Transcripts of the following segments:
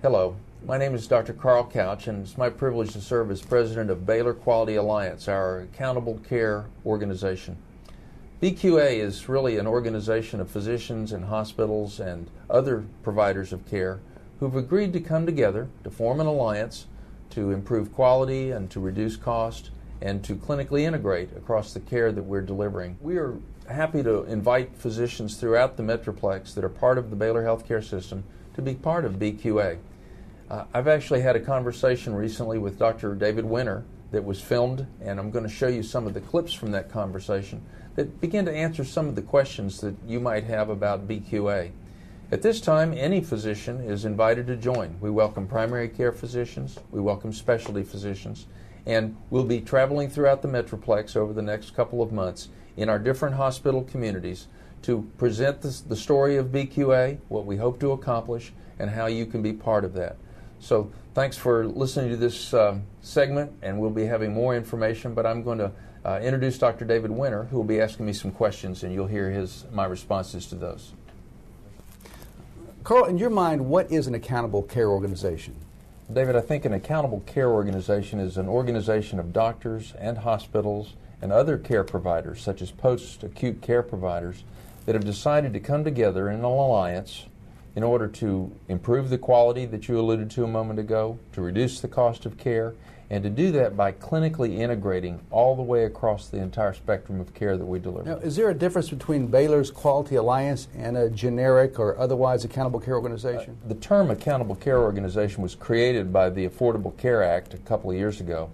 Hello, my name is Dr. Carl Couch, and it's my privilege to serve as president of Baylor Quality Alliance, our accountable care organization. BQA is really an organization of physicians and hospitals and other providers of care who've agreed to come together to form an alliance to improve quality and to reduce cost and to clinically integrate across the care that we're delivering. We are happy to invite physicians throughout the Metroplex that are part of the Baylor healthcare system to be part of BQA. I've actually had a conversation recently with Dr. David Winter that was filmed, and I'm going to show you some of the clips from that conversation that begin to answer some of the questions that you might have about BQA. At this time, any physician is invited to join. We welcome primary care physicians, we welcome specialty physicians, and we'll be traveling throughout the Metroplex over the next couple of months in our different hospital communities to present the story of BQA, what we hope to accomplish, and how you can be part of that. So thanks for listening to this segment, and we'll be having more information, but I'm going to introduce Dr. David Winter, who will be asking me some questions, and you'll hear my responses to those. Carl, in your mind, what is an accountable care organization? David, I think an accountable care organization is an organization of doctors and hospitals and other care providers, such as post-acute care providers, that have decided to come together in an alliance in order to improve the quality that you alluded to a moment ago, to reduce the cost of care, and to do that by clinically integrating all the way across the entire spectrum of care that we deliver. Now, is there a difference between Baylor's Quality Alliance and a generic or otherwise accountable care organization? The term accountable care organization was created by the Affordable Care Act a couple of years ago,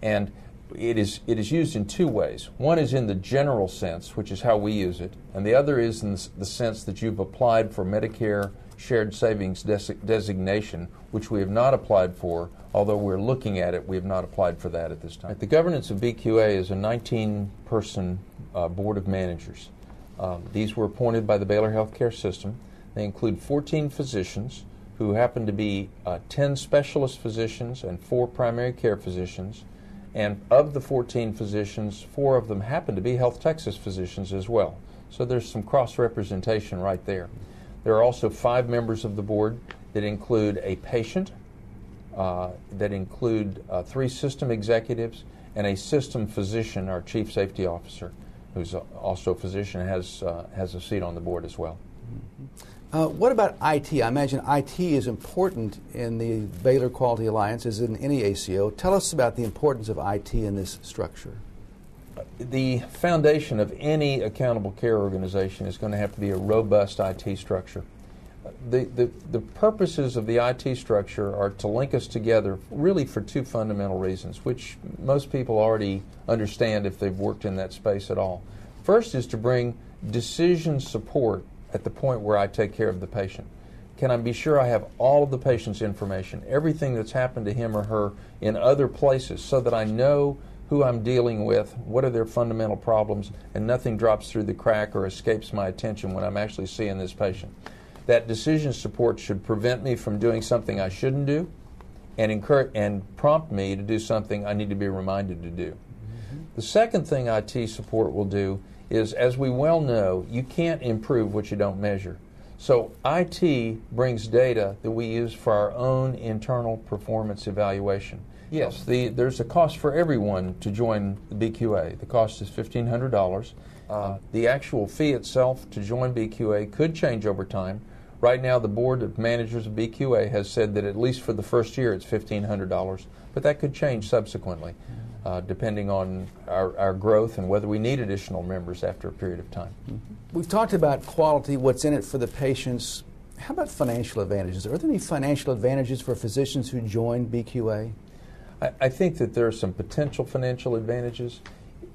and it is used in two ways. One is in the general sense, which is how we use it, and the other is in the sense that you've applied for Medicare Shared Savings designation, which we have not applied for, although we're looking at it. We have not applied for that at this time. The governance of BQA is a 19-person board of managers. These were appointed by the Baylor healthcare system. They include 14 physicians who happen to be 10 specialist physicians and 4 primary care physicians. And of the 14 physicians, 4 of them happen to be Health Texas physicians as well. So there's some cross-representation right there. There are also 5 members of the board that include a patient, that include 3 system executives, and a system physician, our chief safety officer, who's also a physician and has a seat on the board as well. What about IT? I imagine IT is important in the Baylor Quality Alliance, as in any ACO. Tell us about the importance of IT in this structure. The foundation of any accountable care organization is going to have to be a robust IT structure. The purposes of the IT structure are to link us together really for 2 fundamental reasons, which most people already understand if they've worked in that space at all. First is to bring decision support at the point where I take care of the patient. Can I be sure I have all of the patient's information, everything that's happened to him or her in other places, so that I know who I'm dealing with, what are their fundamental problems, and nothing drops through the crack or escapes my attention when I'm actually seeing this patient. That decision support should prevent me from doing something I shouldn't do and prompt me to do something I need to be reminded to do. The second thing IT support will do is, as we well know, you can't improve what you don't measure. So IT brings data that we use for our own internal performance evaluation. Yes, there's a cost for everyone to join the BQA. The cost is $1,500. The actual fee itself to join BQA could change over time. Right now, the board of managers of BQA has said that at least for the first year it's $1,500, but that could change subsequently, depending on our growth and whether we need additional members after a period of time. We've talked about quality, what's in it for the patients. How about financial advantages? Are there any financial advantages for physicians who join BQA? I think that there are some potential financial advantages.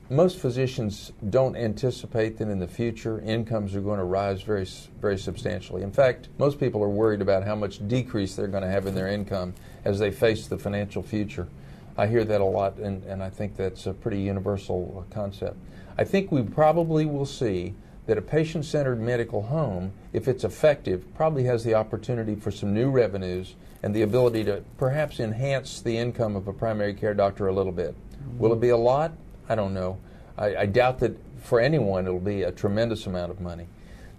Most physicians don't anticipate that in the future incomes are going to rise very, very substantially. In fact, most people are worried about how much decrease they're going to have in their income as they face the financial future. I hear that a lot, and I think that's a pretty universal concept. I think we probably will see that a patient-centered medical home, if it's effective, probably has the opportunity for some new revenues and the ability to perhaps enhance the income of a primary care doctor a little bit. Will it be a lot? I don't know. I doubt that for anyone it'll be a tremendous amount of money.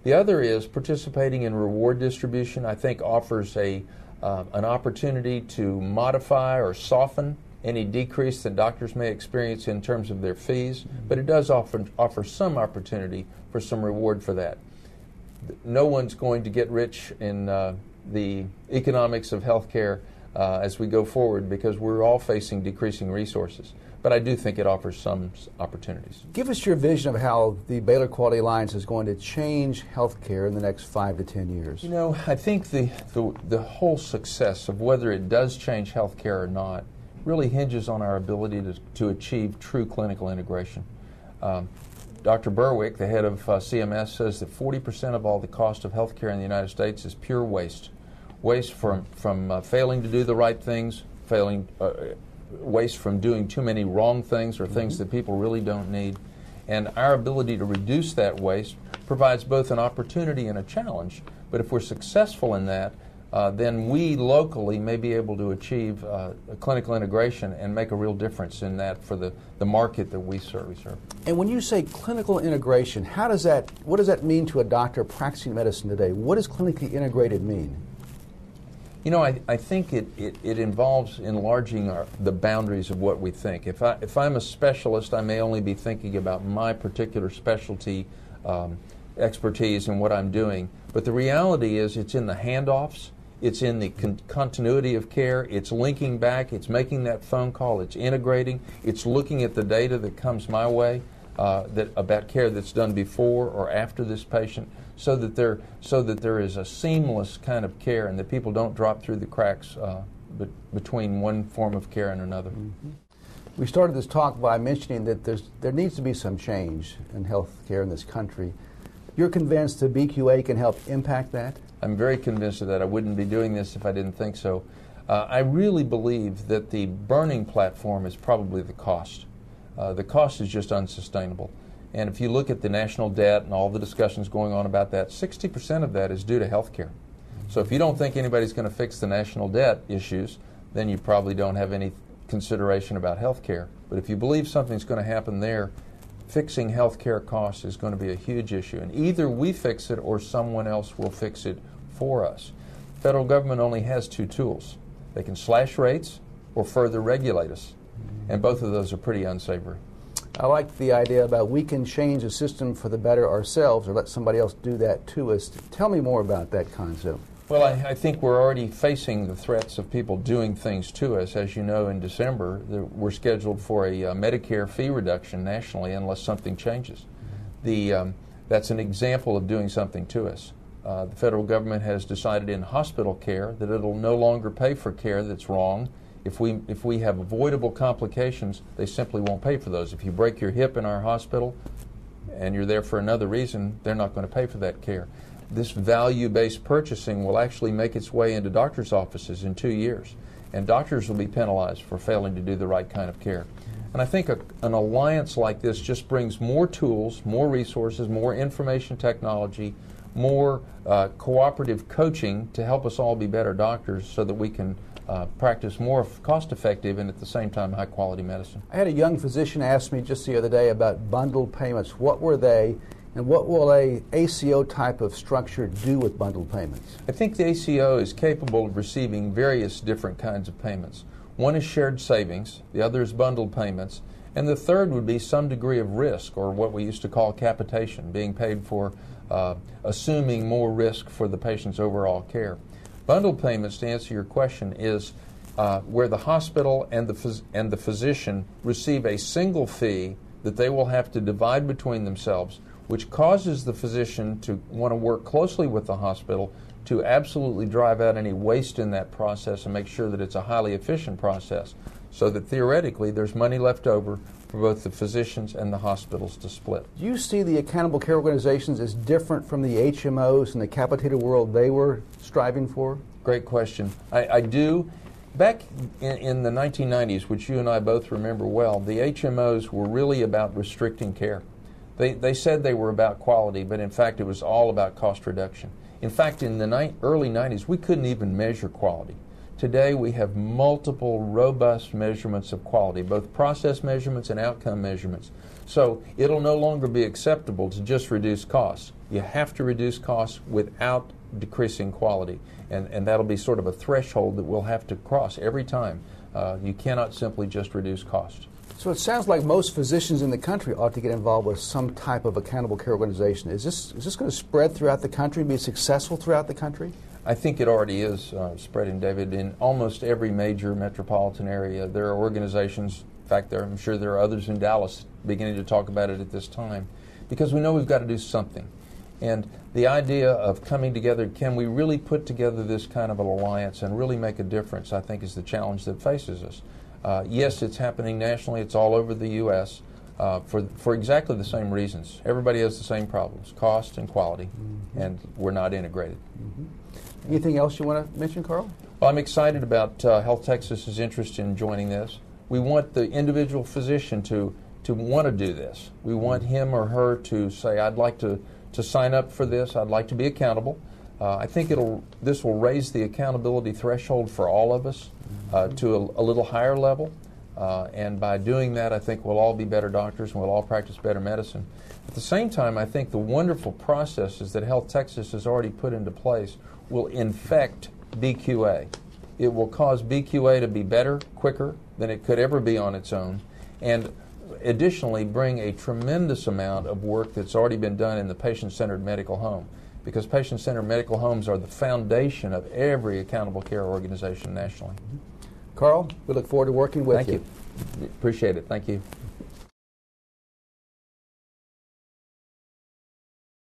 The other is participating in reward distribution. I think offers a an opportunity to modify or soften any decrease that doctors may experience in terms of their fees, but it does offer some opportunity for some reward for that. No one's going to get rich in the economics of healthcare as we go forward, because we're all facing decreasing resources. But I do think it offers some opportunities. Give us your vision of how the Baylor Quality Alliance is going to change healthcare in the next 5 to 10 years. You know, I think the whole success of whether it does change healthcare or not really hinges on our ability to achieve true clinical integration. Dr. Berwick, the head of CMS, says that 40% of all the cost of healthcare in the United States is pure waste. Waste from failing to do the right things, waste from doing too many wrong things or things that people really don't need. And our ability to reduce that waste provides both an opportunity and a challenge. But if we're successful in that, then we locally may be able to achieve a clinical integration and make a real difference in that for the market that we serve. And when you say clinical integration, what does that mean to a doctor practicing medicine today? What does clinically integrated mean? You know, I think it involves enlarging the boundaries of what we think. If I'm a specialist, I may only be thinking about my particular specialty expertise and what I'm doing. But the reality is it's in the handoffs, it's in the continuity of care, it's linking back, it's making that phone call, it's integrating, it's looking at the data that comes my way about care that's done before or after this patient, so that there is a seamless kind of care and that people don't drop through the cracks between one form of care and another. Mm-hmm. We started this talk by mentioning that there needs to be some change in health care in this country. You're convinced that BQA can help impact that? I'm very convinced of that. I wouldn't be doing this if I didn't think so. I really believe that the burning platform is probably the cost. The cost is just unsustainable. And if you look at the national debt and all the discussions going on about that, 60% of that is due to health care. So if you don't think anybody's going to fix the national debt issues, then you probably don't have any consideration about health care. But if you believe something's going to happen there, fixing health care costs is going to be a huge issue. And either we fix it or someone else will fix it for us. The federal government only has two tools. They can slash rates or further regulate us. And both of those are pretty unsavory. I like the idea about we can change the system for the better ourselves or let somebody else do that to us. Tell me more about that concept. Well, I think we're already facing the threats of people doing things to us. As you know, in December, we're scheduled for a Medicare fee reduction nationally unless something changes. That's an example of doing something to us. The federal government has decided in hospital care that it'll no longer pay for care that's wrong. If we have avoidable complications, they simply won't pay for those. If you break your hip in our hospital and you're there for another reason, they're not going to pay for that care. This value-based purchasing will actually make its way into doctors' offices in 2 years, and doctors will be penalized for failing to do the right kind of care. And I think an alliance like this just brings more tools, more resources, more information technology, more cooperative coaching to help us all be better doctors so that we can practice more cost-effective and at the same time high-quality medicine. I had a young physician ask me just the other day about bundled payments. What were they, and what will a ACO type of structure do with bundled payments? I think the ACO is capable of receiving various different kinds of payments. One is shared savings, the other is bundled payments, and the third would be some degree of risk, or what we used to call capitation, being paid for assuming more risk for the patient's overall care. Bundled payments, to answer your question, is where the hospital and the physician receive a single fee that they will have to divide between themselves, which causes the physician to want to work closely with the hospital to absolutely drive out any waste in that process and make sure that it's a highly efficient process, so that theoretically there's money left over for both the physicians and the hospitals to split. Do you see the accountable care organizations as different from the HMOs and the capitated world they were striving for? Great question. I do. Back in the 1990s, which you and I both remember well, the HMOs were really about restricting care. They said they were about quality, but in fact it was all about cost reduction. In fact, in the early 90s, we couldn't even measure quality. Today we have multiple robust measurements of quality, both process measurements and outcome measurements. So it'll no longer be acceptable to just reduce costs. You have to reduce costs without decreasing quality, and that'll be sort of a threshold that we'll have to cross every time. You cannot simply just reduce cost. So it sounds like most physicians in the country ought to get involved with some type of accountable care organization. Is this going to spread throughout the country and be successful throughout the country? I think it already is spreading, David. In almost every major metropolitan area, there are organizations. In fact, I'm sure there are others in Dallas beginning to talk about it at this time, because we know we've got to do something. And the idea of coming together, can we really put together this kind of an alliance and really make a difference, I think is the challenge that faces us. Yes, it's happening nationally. It's all over the U.S. For exactly the same reasons. Everybody has the same problems, cost and quality, and we're not integrated. Anything else you want to mention, Carl? Well, I'm excited about Health Texas's interest in joining this. We want the individual physician to want to do this. We want him or her to say, I'd like to sign up for this. I'd like to be accountable. I think this will raise the accountability threshold for all of us to a little higher level. And by doing that, I think we'll all be better doctors and we'll all practice better medicine. At the same time, I think the wonderful processes that Health Texas has already put into place will infect BQA. It will cause BQA to be better, quicker than it could ever be on its own, and additionally bring a tremendous amount of work that's already been done in the patient-centered medical home, because patient-centered medical homes are the foundation of every accountable care organization nationally. Carl, we look forward to working with you. Thank you. Appreciate it. Thank you.